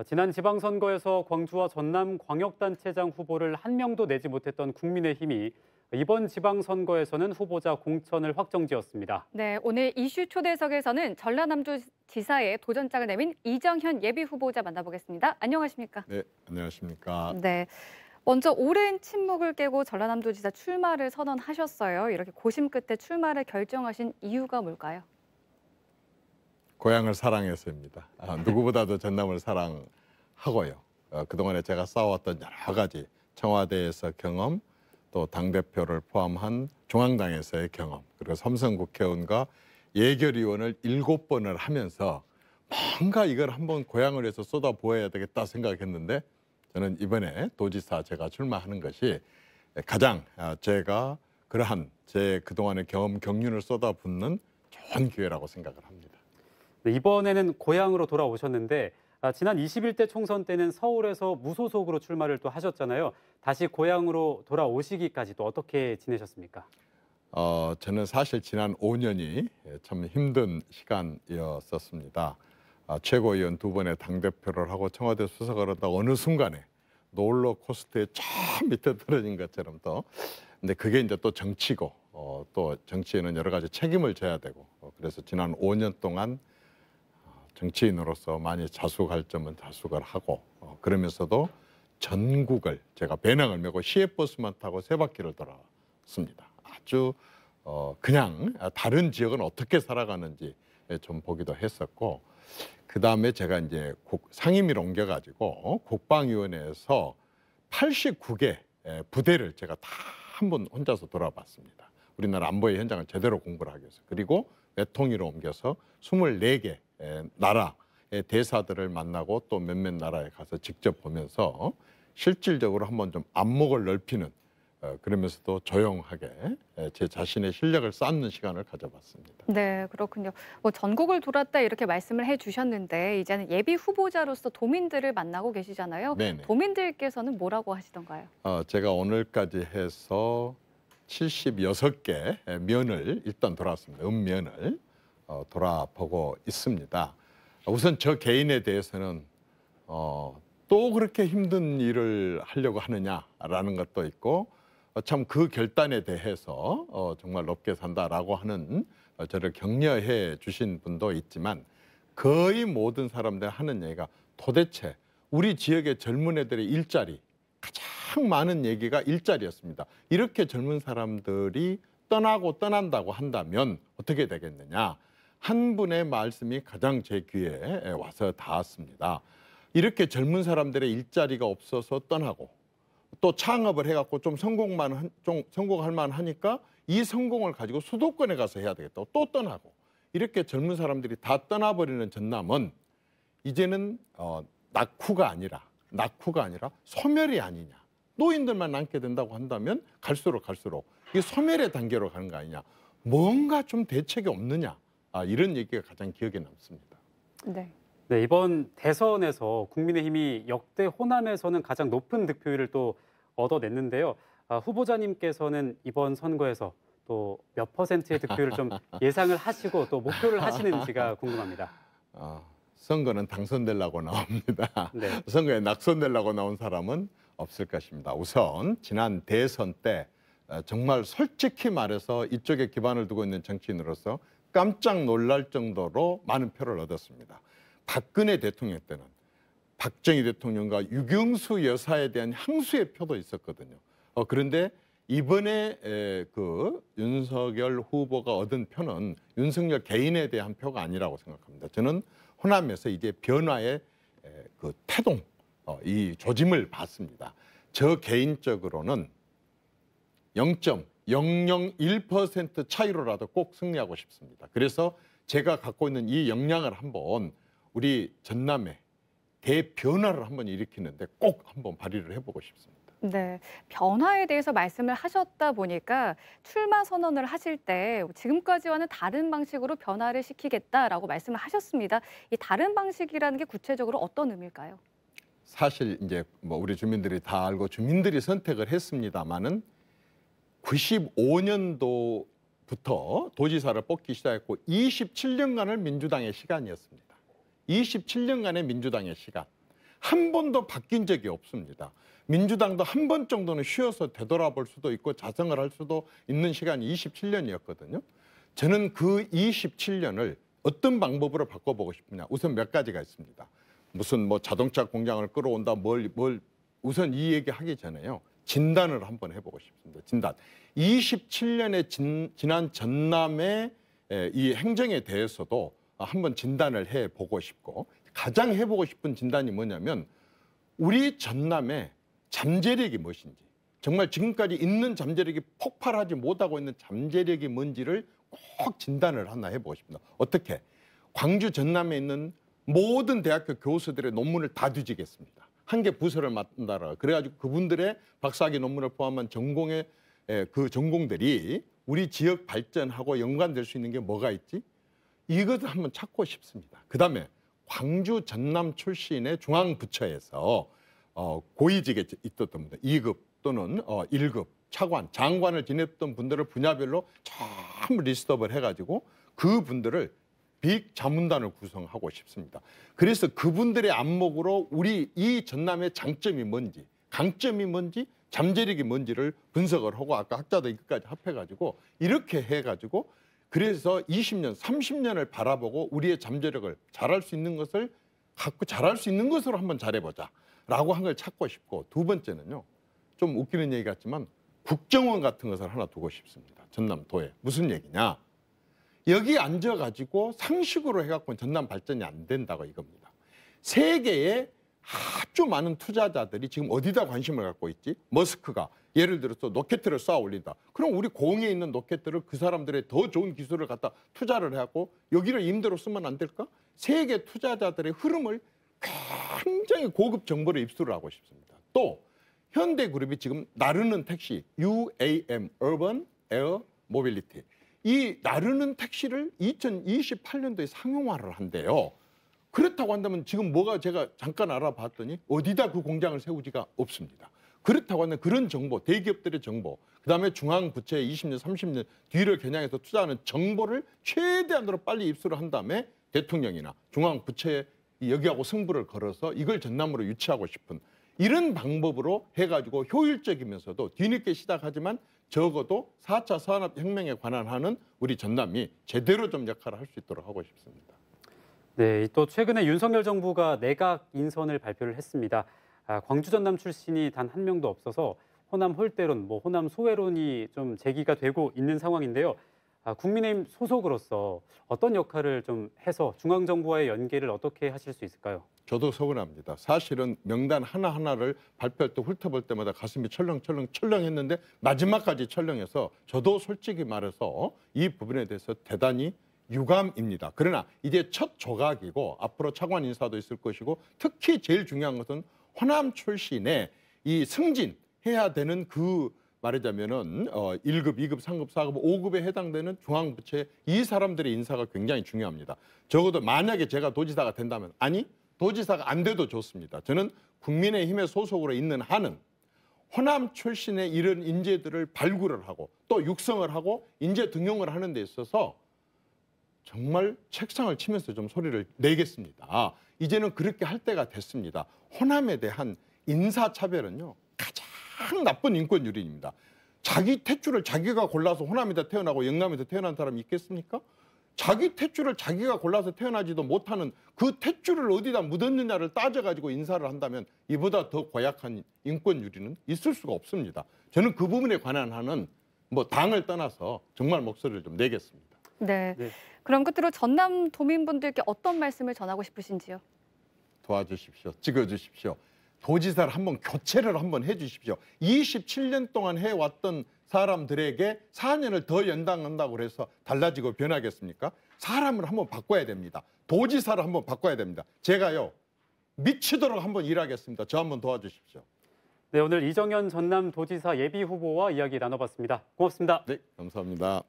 지난 지방선거에서 광주와 전남 광역단체장 후보를 한 명도 내지 못했던 국민의힘이 이번 지방선거에서는 후보자 공천을 확정지었습니다. 네, 오늘 이슈 초대석에서는 전라남도지사에 도전장을 내민 이정현 예비후보자 만나보겠습니다. 안녕하십니까? 네, 안녕하십니까. 네, 먼저 오랜 침묵을 깨고 전라남도지사 출마를 선언하셨어요. 이렇게 고심 끝에 출마를 결정하신 이유가 뭘까요? 고향을 사랑해서입니다. 누구보다도 전남을 사랑하고요. 그동안에 제가 쌓아왔던 여러 가지 청와대에서 경험, 또 당대표를 포함한 중앙당에서의 경험, 그리고 삼선 국회의원과 예결위원을 7번을 하면서 뭔가 이걸 한번 고향을 위해서 쏟아부어야 되겠다 생각했는데, 저는 이번에 도지사 제가 출마하는 것이 가장 제가 그러한 제 그동안의 경험, 경륜을 쏟아붓는 좋은 기회라고 생각을 합니다. 네, 이번에는 고향으로 돌아오셨는데 지난 21대 총선 때는 서울에서 무소속으로 출마를 또 하셨잖아요. 다시 고향으로 돌아오시기까지 또 어떻게 지내셨습니까? 저는 사실 지난 5년이 참 힘든 시간이었었습니다. 최고위원 2번의 당대표를 하고 청와대 수석을 하다 어느 순간에 롤러코스터에 저 밑에 떨어진 것처럼 또, 근데 그게 이제 또 정치고 또 정치에는 여러 가지 책임을 져야 되고, 그래서 지난 5년 동안 정치인으로서 많이 자숙할 점은 자숙을 하고, 그러면서도 전국을 제가 배낭을 메고 시외버스만 타고 3바퀴를 돌았습니다. 아주 그냥 다른 지역은 어떻게 살아가는지 좀 보기도 했었고, 그 다음에 제가 이제 상임위로 옮겨가지고 국방위원회에서 89개 부대를 제가 다 한 번 혼자서 돌아봤습니다. 우리나라 안보의 현장을 제대로 공부를 하기 위해서. 그리고 외통위로 옮겨서 24개 나라의 대사들을 만나고 또 몇몇 나라에 가서 직접 보면서 실질적으로 한번 좀 안목을 넓히는, 그러면서도 조용하게 제 자신의 실력을 쌓는 시간을 가져봤습니다. 네, 그렇군요. 뭐 전국을 돌았다 이렇게 말씀을 해주셨는데 이제는 예비 후보자로서 도민들을 만나고 계시잖아요. 네네. 도민들께서는 뭐라고 하시던가요? 제가 오늘까지 해서 76개 면을 일단 돌았습니다. 읍면을 돌아보고 있습니다. 우선 저 개인에 대해서는 또 그렇게 힘든 일을 하려고 하느냐라는 것도 있고, 참 그 결단에 대해서 정말 높게 산다라고 하는 저를 격려해 주신 분도 있지만, 거의 모든 사람들이 하는 얘기가 도대체 우리 지역의 젊은 애들의 일자리, 가장 많은 얘기가 일자리였습니다. 이렇게 젊은 사람들이 떠나고 떠난다고 한다면 어떻게 되겠느냐. 한 분의 말씀이 가장 제 귀에 와서 닿았습니다. 이렇게 젊은 사람들의 일자리가 없어서 떠나고, 또 창업을 해갖고 좀 성공할 만하니까 이 성공을 가지고 수도권에 가서 해야 되겠다고 또 떠나고, 이렇게 젊은 사람들이 다 떠나버리는 전남은 이제는 낙후가 아니라 소멸이 아니냐. 노인들만 남게 된다고 한다면 갈수록 이게 소멸의 단계로 가는 거 아니냐. 뭔가 좀 대책이 없느냐. 이런 얘기가 가장 기억에 남습니다. 네. 네, 이번 대선에서 국민의힘이 역대 호남에서는 가장 높은 득표율을 또 얻어냈는데요. 후보자님께서는 이번 선거에서 또 몇 퍼센트의 득표율을 좀 예상을 하시고 또 목표를 하시는지가 궁금합니다. 선거는 당선되려고 나옵니다. 네. 선거에 낙선되려고 나온 사람은 없을 것입니다. 우선 지난 대선 때 정말 솔직히 말해서 이쪽에 기반을 두고 있는 정치인으로서 깜짝 놀랄 정도로 많은 표를 얻었습니다. 박근혜 대통령 때는 박정희 대통령과 유경수 여사에 대한 향수의 표도 있었거든요. 그런데 이번에 그 윤석열 후보가 얻은 표는 윤석열 개인에 대한 표가 아니라고 생각합니다. 저는 호남에서 이제 변화의 그 태동, 이 조짐을 봤습니다. 저 개인적으로는 0.001% 차이로라도 꼭 승리하고 싶습니다. 그래서 제가 갖고 있는 이 역량을 한번 우리 전남에 대변화를 한번 일으키는데 꼭 한번 발휘를 해보고 싶습니다. 네, 변화에 대해서 말씀을 하셨다 보니까 출마 선언을 하실 때 지금까지와는 다른 방식으로 변화를 시키겠다라고 말씀을 하셨습니다. 이 다른 방식이라는 게 구체적으로 어떤 의미일까요? 사실 이제 뭐 우리 주민들이 다 알고 주민들이 선택을 했습니다마는 95년도부터 도지사를 뽑기 시작했고 27년간을 민주당의 시간이었습니다. 27년간의 민주당의 시간. 한 번도 바뀐 적이 없습니다. 민주당도 한 번 정도는 쉬어서 되돌아볼 수도 있고 자성을 할 수도 있는 시간이 27년이었거든요. 저는 그 27년을 어떤 방법으로 바꿔보고 싶으냐. 우선 몇 가지가 있습니다. 무슨 뭐 자동차 공장을 끌어온다 뭘 우선 이 얘기 하기 전에요. 진단을 한번 해보고 싶습니다. 진단. 27년에 지난 전남의 이 행정에 대해서도 한번 진단을 해보고 싶고 가장 해보고 싶은 진단이 뭐냐면 우리 전남의 잠재력이 무엇인지 정말 지금까지 있는 잠재력이 폭발하지 못하고 있는 잠재력이 뭔지를 꼭 진단을 하나 해보고 싶습니다. 어떻게? 광주 전남에 있는 모든 대학교 교수들의 논문을 다 뒤지겠습니다. 한 개 부서를 맡는다라. 그래가지고 그분들의 박사학위 논문을 포함한 전공의 그 전공들이 우리 지역 발전하고 연관될 수 있는 게 뭐가 있지? 이것을 한번 찾고 싶습니다. 그다음에 광주 전남 출신의 중앙부처에서 고위직에 있었던 분들, 2급 또는 1급 차관, 장관을 지냈던 분들을 분야별로 전부 리스트업을 해가지고 그분들을 빅 자문단을 구성하고 싶습니다. 그래서 그분들의 안목으로 우리 이 전남의 장점이 뭔지, 강점이 뭔지, 잠재력이 뭔지를 분석을 하고 아까 학자들 이것까지 합해가지고 이렇게 해가지고 그래서 20년, 30년을 바라보고 우리의 잠재력을 잘할 수 있는 것을 갖고 잘할 수 있는 것으로 한번 잘해보자라고 한 걸 찾고 싶고 두 번째는요. 좀 웃기는 얘기 같지만 국정원 같은 것을 하나 두고 싶습니다. 전남도에. 무슨 얘기냐. 여기 앉아가지고 상식으로 해갖고 전남 발전이 안 된다고 이겁니다. 세계에 아주 많은 투자자들이 지금 어디다 관심을 갖고 있지? 머스크가 예를 들어서 로켓을 쏘아 올린다. 그럼 우리 공에 있는 로켓들을 그 사람들의 더 좋은 기술을 갖다 투자를 해갖고 여기를 임대로 쓰면 안 될까? 세계 투자자들의 흐름을 굉장히 고급 정보를 입수를 하고 싶습니다. 또 현대그룹이 지금 나르는 택시, UAM, Urban Air Mobility. 이 나르는 택시를 2028년도에 상용화를 한대요. 그렇다고 한다면 지금 뭐가 제가 잠깐 알아봤더니 어디다 그 공장을 세우지가 없습니다. 그렇다고 하면 그런 정보, 대기업들의 정보, 그다음에 중앙부처의 20년, 30년 뒤를 겨냥해서 투자하는 정보를 최대한으로 빨리 입수를 한 다음에 대통령이나 중앙부처에 여기하고 승부를 걸어서 이걸 전남으로 유치하고 싶은 이런 방법으로 해가지고 효율적이면서도 뒤늦게 시작하지만 적어도 4차 산업혁명에 관한 하는 우리 전남이 제대로 좀 역할을 할 수 있도록 하고 싶습니다. 네, 또 최근에 윤석열 정부가 내각 인선을 발표를 했습니다. 광주 전남 출신이 단 한 명도 없어서 호남 홀대론, 호남 소외론이 좀 제기가 되고 있는 상황인데요. 국민의힘 소속으로서 어떤 역할을 좀 해서 중앙정부와의 연계를 어떻게 하실 수 있을까요? 저도 서운합니다. 사실은 명단 하나하나를 발표할 때 훑어볼 때마다 가슴이 철렁철렁했는데 마지막까지 철렁해서 저도 솔직히 말해서 이 부분에 대해서 대단히 유감입니다. 그러나 이제 첫 조각이고 앞으로 차관 인사도 있을 것이고 특히 제일 중요한 것은 호남 출신의 이 승진해야 되는 그 말하자면은 1급, 2급, 3급, 4급, 5급에 해당되는 중앙부처의 이 사람들의 인사가 굉장히 중요합니다. 적어도 만약에 제가 도지사가 된다면 아니 도지사가 안 돼도 좋습니다. 저는 국민의힘의 소속으로 있는 한은 호남 출신의 이런 인재들을 발굴을 하고 또 육성을 하고 인재 등용을 하는 데 있어서 정말 책상을 치면서 좀 소리를 내겠습니다. 이제는 그렇게 할 때가 됐습니다. 호남에 대한 인사차별은요. 가장 나쁜 인권 유린입니다. 자기 탯줄을 자기가 골라서 호남에다 태어나고 영남에다 태어난 사람이 있겠습니까? 자기 탯줄을 자기가 골라서 태어나지도 못하는 그 탯줄을 어디다 묻었느냐를 따져가지고 인사를 한다면 이보다 더 고약한 인권 유린은 있을 수가 없습니다. 저는 그 부분에 관한 한은 당을 떠나서 정말 목소리를 좀 내겠습니다. 네. 네. 그럼 끝으로 전남 도민분들께 어떤 말씀을 전하고 싶으신지요? 도와주십시오. 찍어주십시오. 도지사를 한번 교체를 한번 해주십시오. 27년 동안 해왔던 사람들에게 4년을 더 연장한다고 해서 달라지고 변하겠습니까? 사람을 한번 바꿔야 됩니다. 도지사를 한번 바꿔야 됩니다. 제가요 미치도록 한번 일하겠습니다. 저 한번 도와주십시오. 네, 오늘 이정현 전남도지사 예비 후보와 이야기 나눠봤습니다. 고맙습니다. 네, 감사합니다.